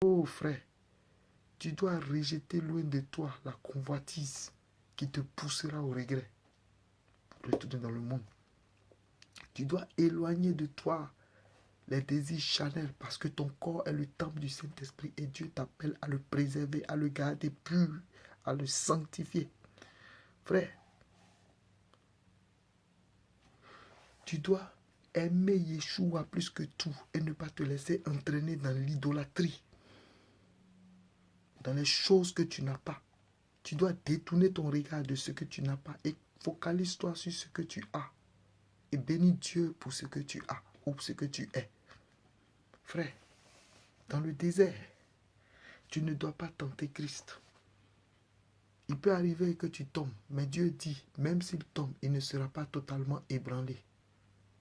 Oh frère, tu dois rejeter loin de toi la convoitise qui te poussera au regret pour retourner dans le monde. Tu dois éloigner de toi les désirs charnels parce que ton corps est le temple du Saint-Esprit et Dieu t'appelle à le préserver, à le garder pur, à le sanctifier. Frère, tu dois aimer Yeshua plus que tout et ne pas te laisser entraîner dans l'idolâtrie, dans les choses que tu n'as pas. Tu dois détourner ton regard de ce que tu n'as pas et focalise-toi sur ce que tu as. Et bénis Dieu pour ce que tu as ou pour ce que tu es. Frère, dans le désert, tu ne dois pas tenter Christ. Il peut arriver que tu tombes, mais Dieu dit, même s'il tombe, il ne sera pas totalement ébranlé.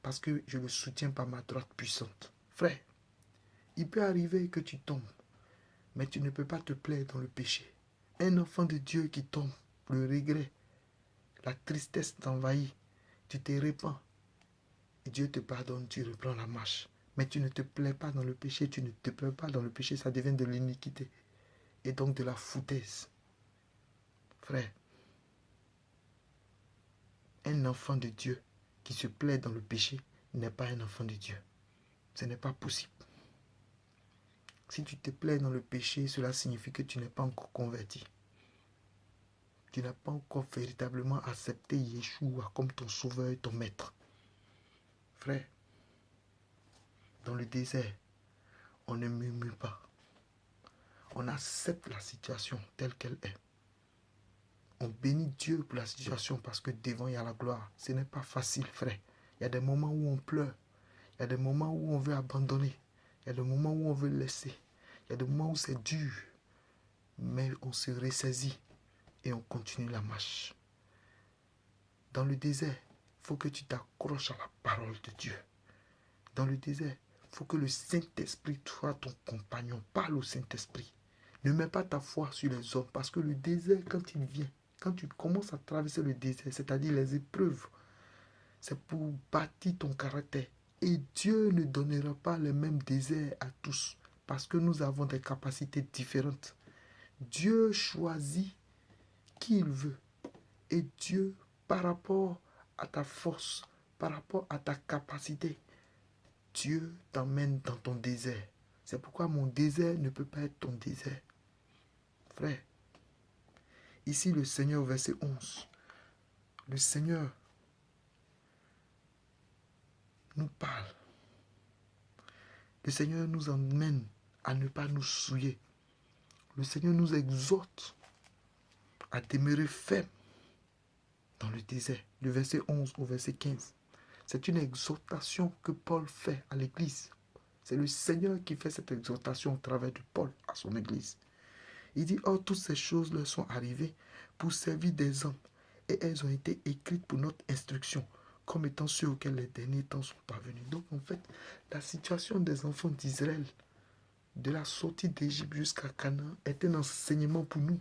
Parce que je le soutiens par ma droite puissante. Frère, il peut arriver que tu tombes, mais tu ne peux pas te plaire dans le péché. Un enfant de Dieu qui tombe, le regret, la tristesse t'envahit, tu te répands. Et Dieu te pardonne, tu reprends la marche. Mais tu ne te plais pas dans le péché, tu ne te plais pas dans le péché, ça devient de l'iniquité. Et donc de la foutaise. Frère, un enfant de Dieu qui se plaît dans le péché n'est pas un enfant de Dieu. Ce n'est pas possible. Si tu te plais dans le péché, cela signifie que tu n'es pas encore converti. Tu n'as pas encore véritablement accepté Yeshua comme ton sauveur et ton maître. Frère, dans le désert, on ne murmure pas. On accepte la situation telle qu'elle est. On bénit Dieu pour la situation parce que devant il y a la gloire. Ce n'est pas facile, frère. Il y a des moments où on pleure. Il y a des moments où on veut abandonner. Il y a des moments où on veut laisser. Il y a des moments où c'est dur. Mais on se ressaisit et on continue la marche. Dans le désert, il faut que tu t'accroches à la parole de Dieu. Dans le désert, il faut que le Saint-Esprit soit ton compagnon. Parle au Saint-Esprit. Ne mets pas ta foi sur les hommes parce que le désert, quand il vient, quand tu commences à traverser le désert, c'est-à-dire les épreuves, c'est pour bâtir ton caractère. Et Dieu ne donnera pas les mêmes déserts à tous parce que nous avons des capacités différentes. Dieu choisit qui il veut. Et Dieu, par rapport à ta force, par rapport à ta capacité, Dieu t'emmène dans ton désert. C'est pourquoi mon désert ne peut pas être ton désert. Frère, ici le Seigneur, verset 11, le Seigneur nous parle. Le Seigneur nous emmène à ne pas nous souiller. Le Seigneur nous exhorte à demeurer ferme dans le désert. Du verset 11 au verset 15. C'est une exhortation que Paul fait à l'église. C'est le Seigneur qui fait cette exhortation au travers de Paul à son église. Il dit, oh, toutes ces choses leur sont arrivées pour servir des hommes et elles ont été écrites pour notre instruction, comme étant ceux auxquels les derniers temps sont parvenus. Donc en fait, la situation des enfants d'Israël, de la sortie d'Égypte jusqu'à Canaan, est un enseignement pour nous.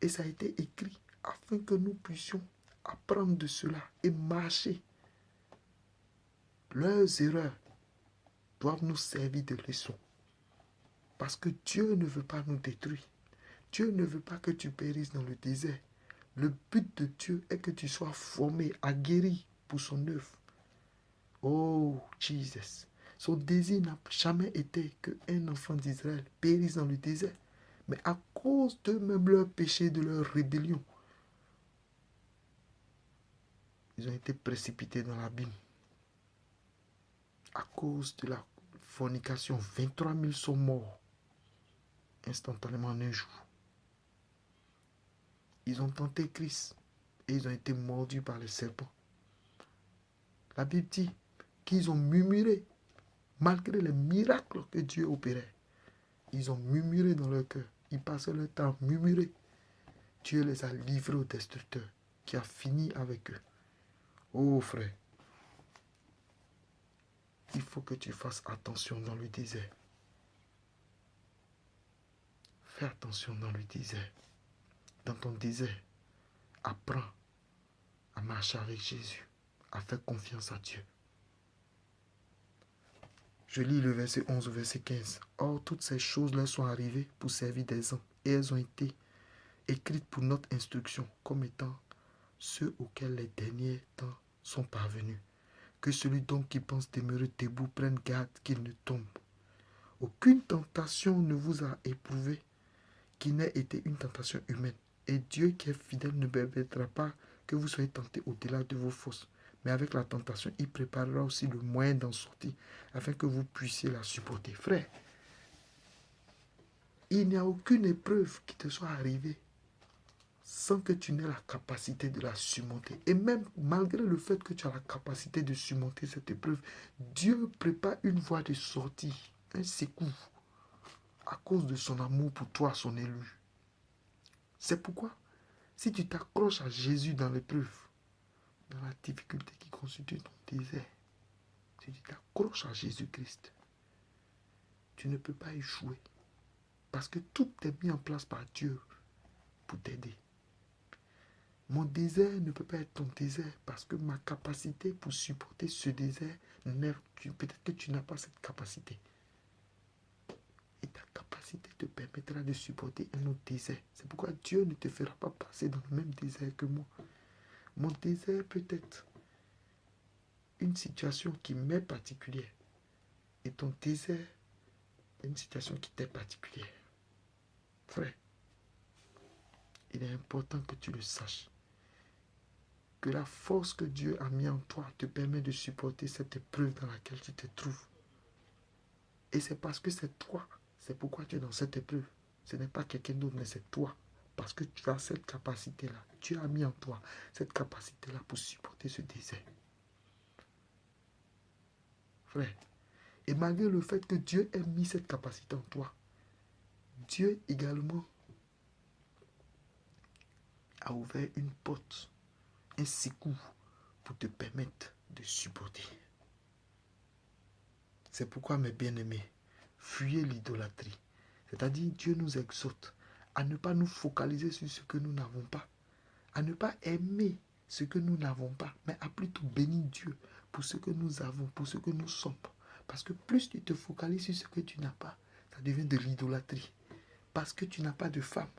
Et ça a été écrit afin que nous puissions apprendre de cela et marcher. Leurs erreurs doivent nous servir de leçon. Parce que Dieu ne veut pas nous détruire. Dieu ne veut pas que tu périsses dans le désert. Le but de Dieu est que tu sois formé, aguerri pour son œuvre. Oh, Jesus. Son désir n'a jamais été qu'un enfant d'Israël périsse dans le désert. Mais à cause d'eux-mêmes leur péché, de leur rébellion, ils ont été précipités dans l'abîme. À cause de la fornication, 23 000 sont morts instantanément en un jour. Ils ont tenté Christ et ils ont été mordus par les serpents. La Bible dit qu'ils ont murmuré malgré les miracles que Dieu opérait. Ils ont murmuré dans leur cœur. Ils passaient leur temps à murmurer. Dieu les a livrés au destructeur qui a fini avec eux. Oh frère, il faut que tu fasses attention dans le désert. Fais attention dans le désert. Dans ton désert, apprends à marcher avec Jésus, à faire confiance à Dieu. Je lis le verset 11 au verset 15. Or, toutes ces choses leur sont arrivées pour servir des hommes, et elles ont été écrites pour notre instruction, comme étant ceux auxquels les derniers temps sont parvenus. Que celui donc qui pense demeurer debout prenne garde qu'il ne tombe. Aucune tentation ne vous a éprouvé qui n'ait été une tentation humaine. Et Dieu qui est fidèle ne permettra pas que vous soyez tentés au-delà de vos forces. Mais avec la tentation, il préparera aussi le moyen d'en sortir, afin que vous puissiez la supporter. Frère, il n'y a aucune épreuve qui te soit arrivée sans que tu n'aies la capacité de la surmonter. Et même malgré le fait que tu as la capacité de surmonter cette épreuve, Dieu prépare une voie de sortie, un secours, à cause de son amour pour toi, son élu. C'est pourquoi, si tu t'accroches à Jésus dans l'épreuve, dans la difficulté qui constitue ton désert, si tu t'accroches à Jésus-Christ, tu ne peux pas échouer. Parce que tout est mis en place par Dieu pour t'aider. Mon désert ne peut pas être ton désert parce que ma capacité pour supporter ce désert, peut-être que tu n'as pas cette capacité. Et ta capacité te permettra de supporter un autre désert. C'est pourquoi Dieu ne te fera pas passer dans le même désert que moi. Mon désert peut être une situation qui m'est particulière. Et ton désert est une situation qui t'est particulière. Frère, il est important que tu le saches. Que la force que Dieu a mis en toi te permet de supporter cette épreuve dans laquelle tu te trouves. Et c'est parce que c'est toi. C'est pourquoi tu es dans cette épreuve. Ce n'est pas quelqu'un d'autre, mais c'est toi. Parce que tu as cette capacité-là. Dieu a mis en toi cette capacité-là pour supporter ce désert. Frère, et malgré le fait que Dieu ait mis cette capacité en toi, Dieu également a ouvert une porte, un secours pour te permettre de supporter. C'est pourquoi, mes bien-aimés, fuyez l'idolâtrie. C'est-à-dire, Dieu nous exhorte à ne pas nous focaliser sur ce que nous n'avons pas, à ne pas aimer ce que nous n'avons pas, mais à plutôt bénir Dieu pour ce que nous avons, pour ce que nous sommes. Parce que plus tu te focalises sur ce que tu n'as pas, ça devient de l'idolâtrie. Parce que tu n'as pas de femme,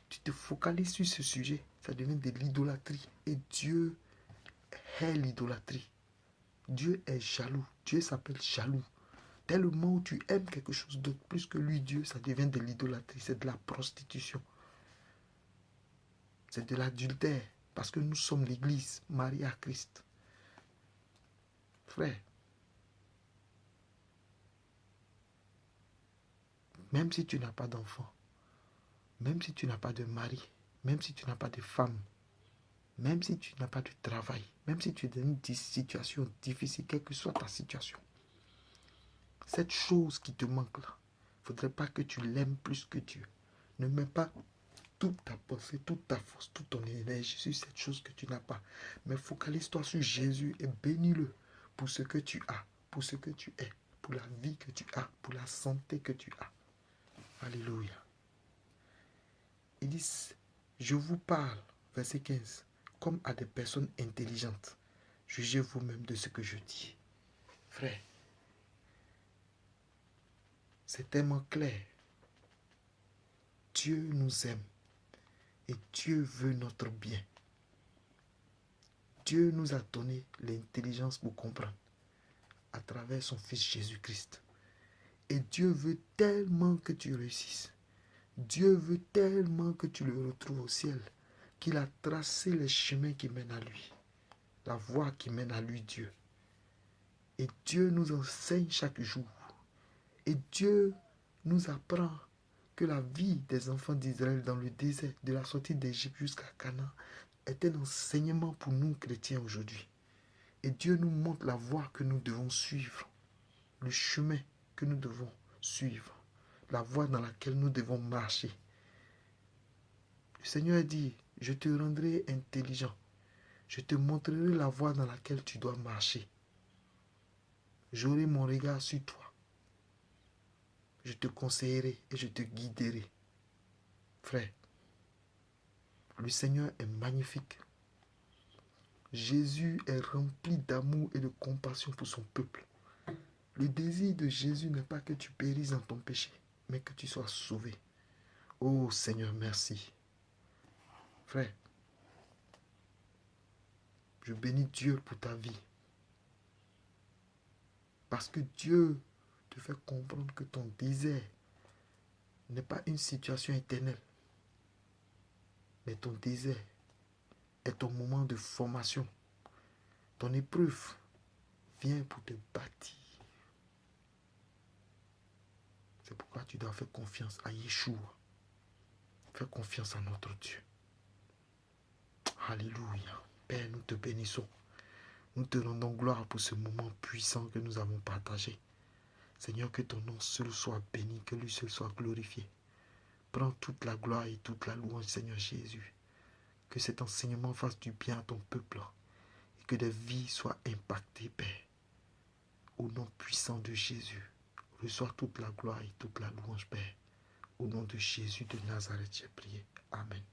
tu te focalises sur ce sujet, ça devient de l'idolâtrie. Et Dieu hait l'idolâtrie. Dieu est jaloux. Dieu s'appelle jaloux. Dès le moment où tu aimes quelque chose d'autre plus que lui, Dieu, ça devient de l'idolâtrie. C'est de la prostitution. C'est de l'adultère. Parce que nous sommes l'église, mariée à Christ. Frère, même si tu n'as pas d'enfant, même si tu n'as pas de mari, même si tu n'as pas de femme, même si tu n'as pas de travail, même si tu es dans une situation difficile, quelle que soit ta situation, cette chose qui te manque là, il ne faudrait pas que tu l'aimes plus que Dieu. Ne mets pas toute ta pensée, toute ta force, toute ton énergie sur cette chose que tu n'as pas. Mais focalise-toi sur Jésus et bénis-le pour ce que tu as, pour ce que tu es, pour la vie que tu as, pour la santé que tu as. Alléluia. Ils disent, je vous parle, verset 15, comme à des personnes intelligentes. Jugez vous-même de ce que je dis. Frère, c'est tellement clair. Dieu nous aime et Dieu veut notre bien. Dieu nous a donné l'intelligence pour comprendre à travers son Fils Jésus-Christ. Et Dieu veut tellement que tu réussisses. Dieu veut tellement que tu le retrouves au ciel qu'il a tracé les chemins qui mènent à lui. La voie qui mène à lui, Dieu. Et Dieu nous enseigne chaque jour. Et Dieu nous apprend que la vie des enfants d'Israël dans le désert, de la sortie d'Égypte jusqu'à Canaan, est un enseignement pour nous chrétiens aujourd'hui. Et Dieu nous montre la voie que nous devons suivre, le chemin que nous devons suivre, la voie dans laquelle nous devons marcher. Le Seigneur dit, je te rendrai intelligent, je te montrerai la voie dans laquelle tu dois marcher. J'aurai mon regard sur toi. Je te conseillerai et je te guiderai. Frère, le Seigneur est magnifique. Jésus est rempli d'amour et de compassion pour son peuple. Le désir de Jésus n'est pas que tu périsses dans ton péché, mais que tu sois sauvé. Oh Seigneur, merci. Frère, je bénis Dieu pour ta vie. Parce que Dieu te fait comprendre que ton désert n'est pas une situation éternelle, mais ton désert est ton moment de formation. Ton épreuve vient pour te bâtir. C'est pourquoi tu dois faire confiance à Yeshua. Fais confiance à notre Dieu. Alléluia. Père, nous te bénissons. Nous te rendons gloire pour ce moment puissant que nous avons partagé. Seigneur, que ton nom seul soit béni, que lui seul soit glorifié. Prends toute la gloire et toute la louange, Seigneur Jésus. Que cet enseignement fasse du bien à ton peuple et que des vies soient impactées, Père. Au nom puissant de Jésus, reçois toute la gloire et toute la louange, Père. Au nom de Jésus de Nazareth, j'ai prié. Amen.